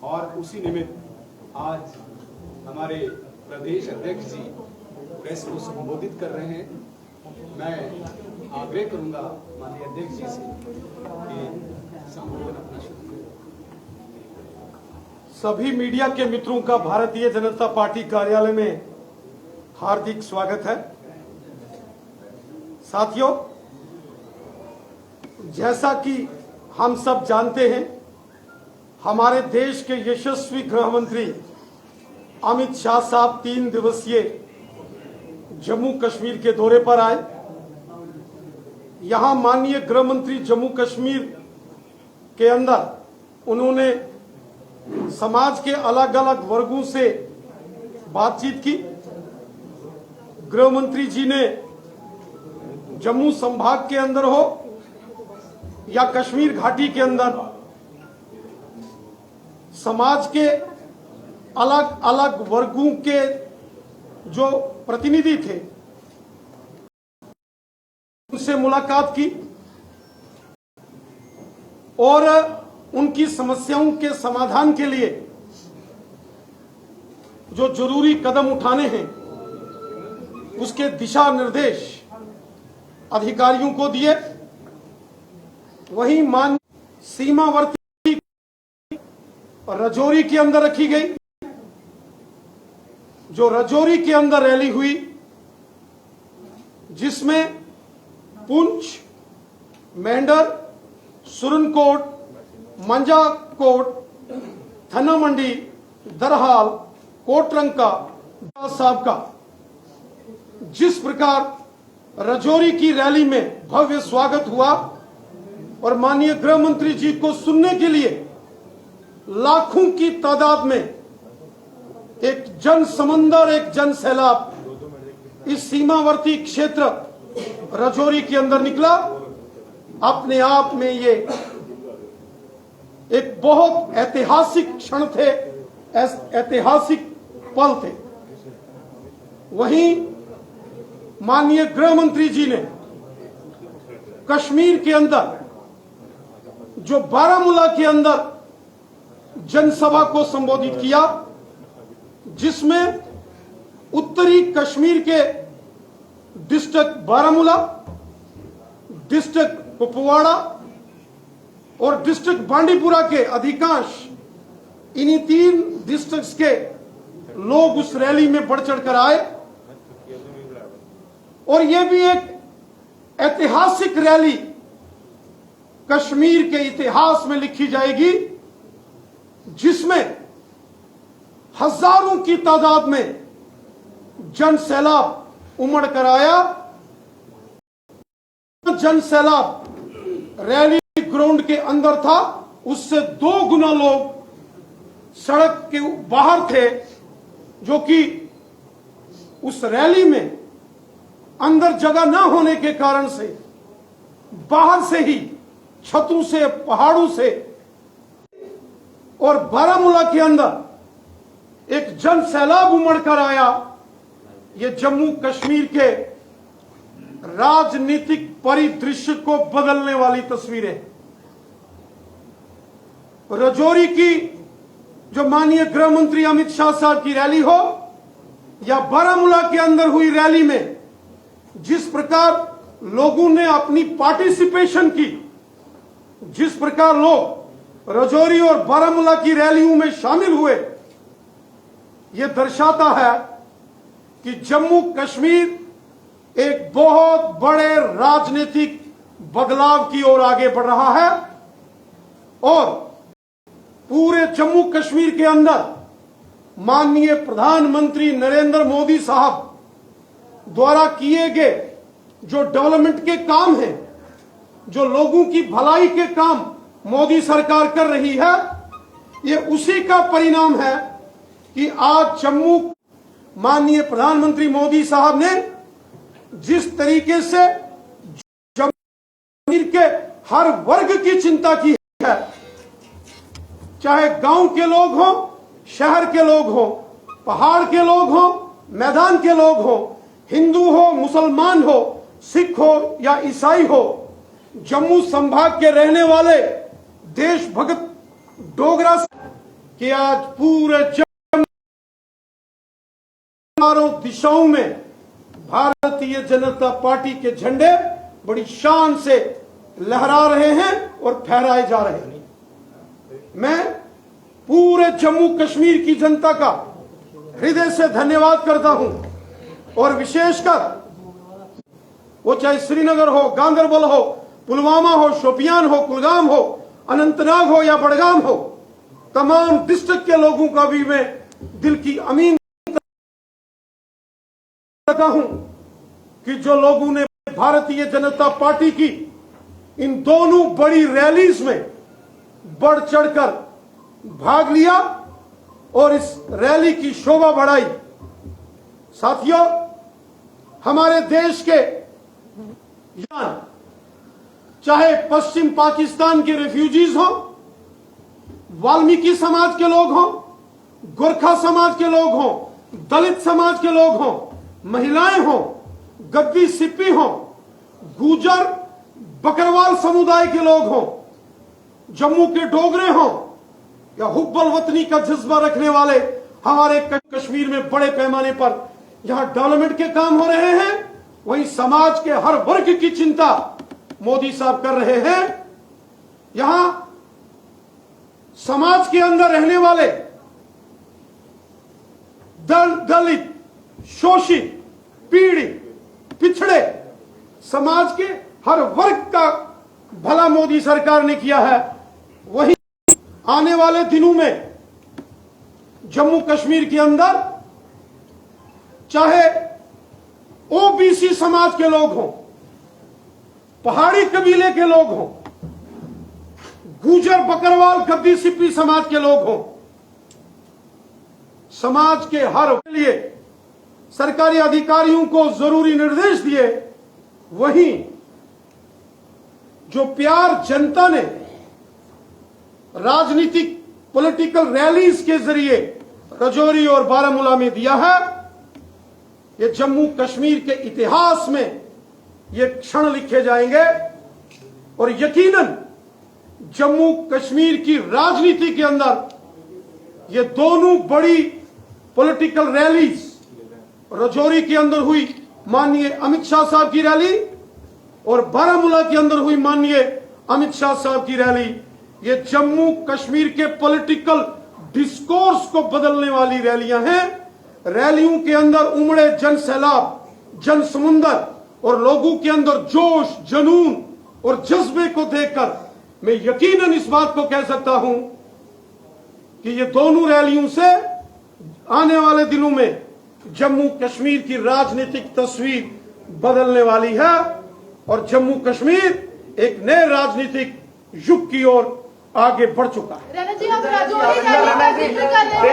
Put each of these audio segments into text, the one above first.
और उसी निमित्त आज हमारे प्रदेश अध्यक्ष जी प्रेस को संबोधित कर रहे हैं। मैं आग्रह करूंगा माननीय अध्यक्ष जी से कि संबोधन अपना शुरू करें। सभी मीडिया के मित्रों का भारतीय जनता पार्टी कार्यालय में हार्दिक स्वागत है। साथियों, जैसा कि हम सब जानते हैं, हमारे देश के यशस्वी गृह मंत्री अमित शाह साहब 3 दिवसीय जम्मू कश्मीर के दौरे पर आए। यहां माननीय गृह मंत्री जम्मू कश्मीर के अंदर उन्होंने समाज के अलग अलग वर्गों से बातचीत की। गृह मंत्री जी ने जम्मू संभाग के अंदर हो या कश्मीर घाटी के अंदर समाज के अलग अलग वर्गों के जो प्रतिनिधि थे उनसे मुलाकात की और उनकी समस्याओं के समाधान के लिए जो जरूरी कदम उठाने हैं उसके दिशा निर्देश अधिकारियों को दिए। वहीं मान सीमावर्ती राजौरी के अंदर रखी गई। जो राजौरी के अंदर रैली हुई जिसमें पुंछ, मेंढर, सुरनकोट, मंजाकोट, थना मंडी, दरहाल, कोटरंका साहब का जिस प्रकार राजौरी की रैली में भव्य स्वागत हुआ और माननीय गृह मंत्री जी को सुनने के लिए लाखों की तादाद में एक जन समंदर, एक जन सैलाब इस सीमावर्ती क्षेत्र राजौरी के अंदर निकला। अपने आप में ये एक बहुत ऐतिहासिक क्षण थे, ऐतिहासिक पल थे। वहीं माननीय गृह मंत्री जी ने कश्मीर के अंदर जो बारामूला के अंदर जनसभा को संबोधित किया, जिसमें उत्तरी कश्मीर के डिस्ट्रिक्ट बारामूला, डिस्ट्रिक्ट कुपवाड़ा और डिस्ट्रिक्ट बांडीपुरा के अधिकांश इन्हीं 3 डिस्ट्रिक्ट्स के लोग उस रैली में बढ़ चढ़कर आए और यह भी एक ऐतिहासिक रैली कश्मीर के इतिहास में लिखी जाएगी, जिसमें हजारों की तादाद में जन सैलाब उमड़ कर आया। जन सैलाब रैली ग्राउंड के अंदर था, उससे 2 गुना लोग सड़क के बाहर थे, जो कि उस रैली में अंदर जगह न होने के कारण से बाहर से ही छतों से, पहाड़ों से और बारामूला के अंदर एक जन सैलाब उमड़ कर आया। ये जम्मू कश्मीर के राजनीतिक परिदृश्य को बदलने वाली तस्वीरें। राजौरी की जो माननीय गृह मंत्री अमित शाह साहब की रैली हो या बारामूला के अंदर हुई रैली में जिस प्रकार लोगों ने अपनी पार्टिसिपेशन की, जिस प्रकार लोग राजौरी और बारामूला की रैलियों में शामिल हुए, यह दर्शाता है कि जम्मू कश्मीर एक बहुत बड़े राजनीतिक बदलाव की ओर आगे बढ़ रहा है और पूरे जम्मू कश्मीर के अंदर माननीय प्रधानमंत्री नरेंद्र मोदी साहब द्वारा किए गए जो डेवलपमेंट के काम हैं, जो लोगों की भलाई के काम मोदी सरकार कर रही है, ये उसी का परिणाम है कि आज जम्मू माननीय प्रधानमंत्री मोदी साहब ने जिस तरीके से जम्मू कश्मीर के हर वर्ग की चिंता की है, चाहे गांव के लोग हों, शहर के लोग हों, पहाड़ के लोग हों, मैदान के लोग हों, हिंदू हो, मुसलमान हो, सिख हो या ईसाई हो, जम्मू संभाग के रहने वाले देशभक्त डोगरा कि आज पूरे चारों दिशाओं में भारतीय जनता पार्टी के झंडे बड़ी शान से लहरा रहे हैं और फहराए जा रहे हैं। मैं पूरे जम्मू कश्मीर की जनता का हृदय से धन्यवाद करता हूं और विशेषकर वो चाहे श्रीनगर हो, गांदरबल हो, पुलवामा हो, शोपियान हो, कुलगाम हो, अनंतनाग हो या बड़गाम हो, तमाम डिस्ट्रिक्ट के लोगों का भी मैं दिल की अमीन करता हूं कि जो लोगों ने भारतीय जनता पार्टी की इन दोनों बड़ी रैलीज में बढ़ चढ़कर भाग लिया और इस रैली की शोभा बढ़ाई। साथियों, हमारे देश के चाहे पश्चिम पाकिस्तान के रेफ्यूजीज हो, वाल्मीकि समाज के लोग हों, गोरखा समाज के लोग हों, दलित समाज के लोग हों, महिलाएं हों, गद्दी सिप्पी हों, गुजर बकरवाल समुदाय के लोग हों, जम्मू के डोगरे हों या हुब्बल वतनी का जज्बा रखने वाले हमारे कश्मीर में बड़े पैमाने पर यहां डेवलपमेंट के काम हो रहे हैं, वहीं समाज के हर वर्ग की चिंता मोदी साहब कर रहे हैं। यहां समाज के अंदर रहने वाले दलित, शोषित, पीड़ित, पिछड़े समाज के हर वर्ग का भला मोदी सरकार ने किया है। वहीं आने वाले दिनों में जम्मू कश्मीर के अंदर चाहे ओबीसी समाज के लोग हों, पहाड़ी कबीले के लोग हों, गुजर बकरवाल गद्दी सिप्पी समाज के लोग हों, समाज के हर लिए सरकारी अधिकारियों को जरूरी निर्देश दिए। वहीं जो प्यार जनता ने राजनीतिक पॉलिटिकल रैलीज के जरिए रजौरी और बारामूला में दिया है, ये जम्मू कश्मीर के इतिहास में ये क्षण लिखे जाएंगे और यकीनन जम्मू कश्मीर की राजनीति के अंदर ये दोनों बड़ी पॉलिटिकल रैलीज, रजौरी के अंदर हुई माननीय अमित शाह साहब की रैली और बारामूला के अंदर हुई माननीय अमित शाह साहब की रैली, ये जम्मू कश्मीर के पॉलिटिकल डिस्कोर्स को बदलने वाली रैलियां हैं। रैलियों के अंदर उमड़े जन सैलाब, जन समुंदर और लोगों के अंदर जोश, जुनून और जज्बे को देखकर मैं यकीनन इस बात को कह सकता हूं कि ये दोनों रैलियों से आने वाले दिनों में जम्मू कश्मीर की राजनीतिक तस्वीर बदलने वाली है और जम्मू कश्मीर एक नए राजनीतिक युग की ओर आगे बढ़ चुका है। रैना जी, आप राजौरी रैली का जिक्र कर रहे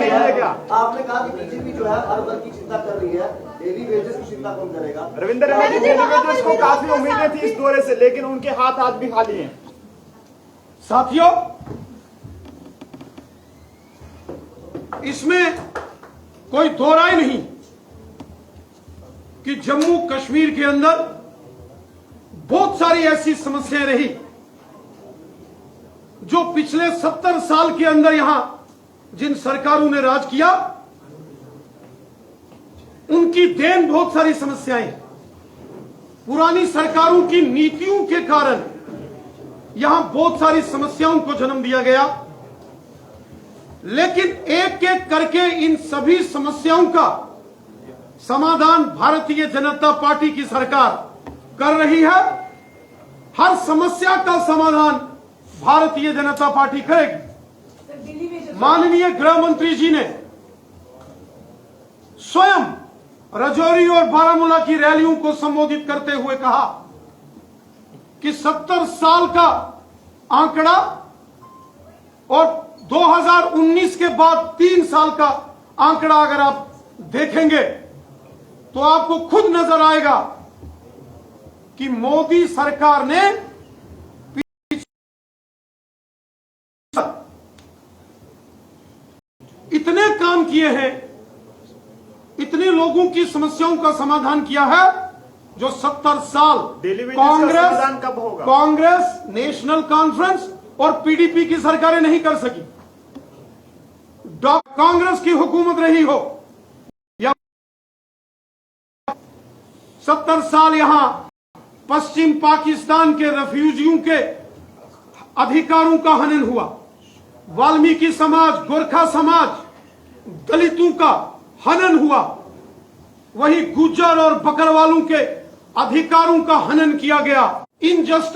हैं। आपने कहा कि बीजेपी जो है हर वर्ग की चिंता कर रही है, डेली वेजेस की चिंता कौन करेगा? रविंद्र रैना जी, डेली वेजेस को काफी उम्मीदें थी इस दौरे से, लेकिन उनके हाथ आज भी खाली हैं। साथियों, इसमें कोई दो राय नहीं कि जम्मू कश्मीर के अंदर बहुत सारी ऐसी समस्याएं रही जो पिछले 70 साल के अंदर यहां जिन सरकारों ने राज किया उनकी देन बहुत सारी समस्याएं। पुरानी सरकारों की नीतियों के कारण यहां बहुत सारी समस्याओं को जन्म दिया गया, लेकिन एक एक करके इन सभी समस्याओं का समाधान भारतीय जनता पार्टी की सरकार कर रही है। हर समस्या का समाधान भारतीय जनता पार्टी करेगी। माननीय गृह मंत्री जी ने स्वयं रजौरी और बारामूला की रैलियों को संबोधित करते हुए कहा कि 70 साल का आंकड़ा और 2019 के बाद 3 साल का आंकड़ा अगर आप देखेंगे तो आपको खुद नजर आएगा कि मोदी सरकार ने इतने काम किए हैं, इतने लोगों की समस्याओं का समाधान किया है जो 70 साल डेली वेजेस का समाधान कब होगा? कांग्रेस, नेशनल कॉन्फ्रेंस और पीडीपी की सरकारें नहीं कर सकी। कांग्रेस की हुकूमत रही हो या 70 साल यहां पश्चिम पाकिस्तान के रेफ्यूजियों के अधिकारों का हनन हुआ, वाल्मीकि समाज, गोरखा समाज, दलितों का हनन हुआ, वही गुज्जर और बकरवालों के अधिकारों का हनन किया गया। इनजस्टिस